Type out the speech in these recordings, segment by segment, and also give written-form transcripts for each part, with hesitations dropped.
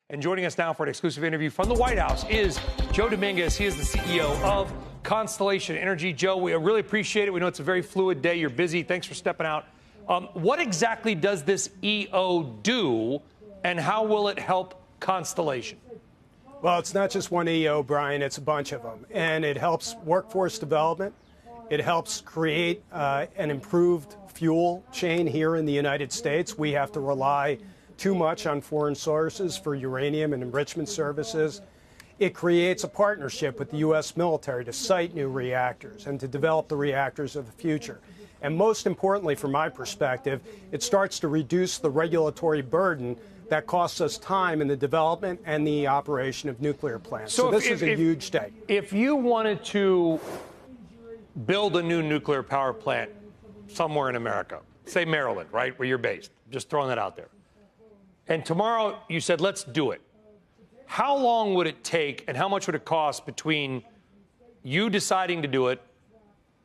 And joining us now for an exclusive interview from the White House is Joe Dominguez. He is the CEO of Constellation Energy. Joe, we really appreciate it. We know it's a very fluid day. You're busy. Thanks for stepping out. What exactly does this EO do, and how will it help Constellation? Well, it's not just one EO, Brian. It's a bunch of them. And it helps workforce development. It helps create an improved fuel chain here in the United States. We have to rely too much on foreign sources for uranium and enrichment services. It creates a partnership with the U.S. military to site new reactors and to develop the reactors of the future. And most importantly, from my perspective, it starts to reduce the regulatory burden that costs us time in the development and the operation of nuclear plants. So this is a huge day. If you wanted to build a new nuclear power plant somewhere in America, say Maryland, right, where you're based, just throwing that out there, and tomorrow you said, let's do it, how long would it take and how much would it cost between you deciding to do it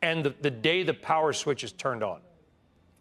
and the day the power switch is turned on?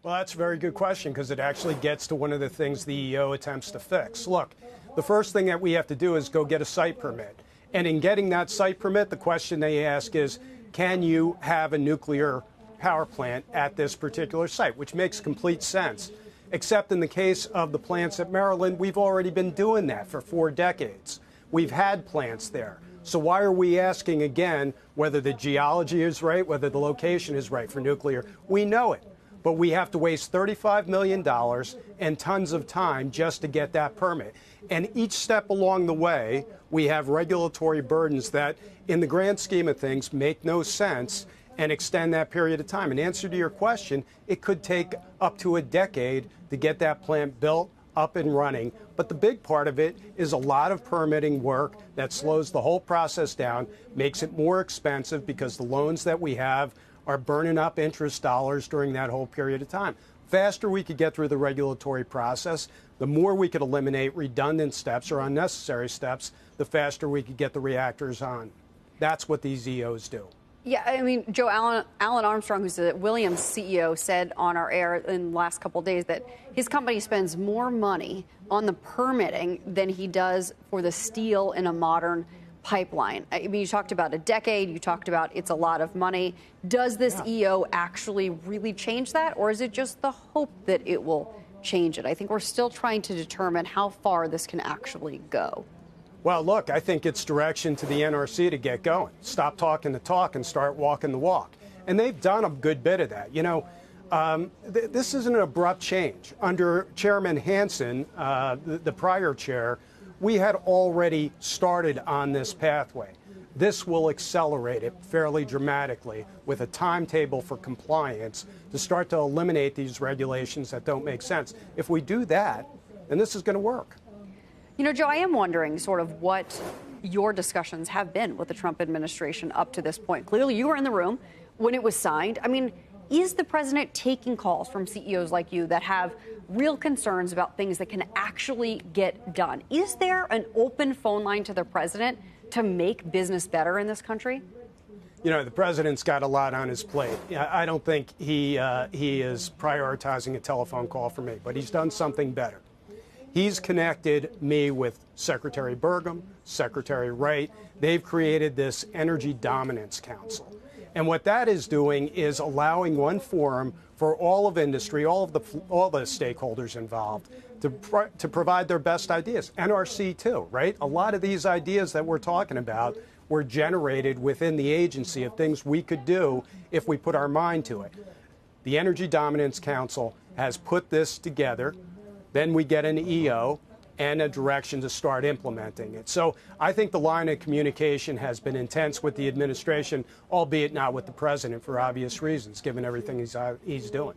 Well, that's a very good question, because it actually gets to one of the things the EO attempts to fix. Look, the first thing that we have to do is go get a site permit. And in getting that site permit, the question they ask is, can you have a nuclear power plant at this particular site, which makes complete sense. Except in the case of the plants at Maryland, we've already been doing that for 4 decades. We've had plants there. So why are we asking again whether the geology is right, whether the location is right for nuclear? We know it, but we have to waste $35 million and tons of time just to get that permit. And each step along the way, we have regulatory burdens that, in the grand scheme of things, make no sense and extend that period of time. In answer to your question, it could take up to a decade to get that plant built, up and running. But the big part of it is a lot of permitting work that slows the whole process down, makes it more expensive because the loans that we have are burning up interest dollars during that whole period of time. Faster we could get through the regulatory process, the more we could eliminate redundant steps or unnecessary steps, the faster we could get the reactors on. That's what these EOs do. Yeah, I mean, Joe, Alan Armstrong, who's the Williams CEO, said on our air in the last couple of days that his company spends more money on the permitting than he does for the steel in a modern pipeline. I mean, you talked about a decade. You talked about it's a lot of money. Does this EO actually really change that, or is it just the hope that it will change it? I think we're still trying to determine how far this can actually go. Well, look, I think it's direction to the NRC to get going. Stop talking the talk and start walking the walk. And they've done a good bit of that. You know, this isn't an abrupt change. Under Chairman Hansen, the prior chair, we had already started on this pathway. This will accelerate it fairly dramatically with a timetable for compliance to start to eliminate these regulations that don't make sense. If we do that, then this is going to work. You know, Joe, I am wondering sort of what your discussions have been with the Trump administration up to this point. Clearly, you were in the room when it was signed. I mean, is the president taking calls from CEOs like you that have real concerns about things that can actually get done? Is there an open phone line to the president to make business better in this country? You know, the president's got a lot on his plate. I don't think he is prioritizing a telephone call for me, but he's done something better. He's connected me with Secretary Burgum, Secretary Wright. They've created this Energy Dominance Council. And what that is doing is allowing one forum for all of industry, all the stakeholders involved, to provide their best ideas. NRC too, right? A lot of these ideas that we're talking about were generated within the agency of things we could do if we put our mind to it. The Energy Dominance Council has put this together. Then we get an EO and a direction to start implementing it. So I think the line of communication has been intense with the administration, albeit not with the president for obvious reasons, given everything he's doing.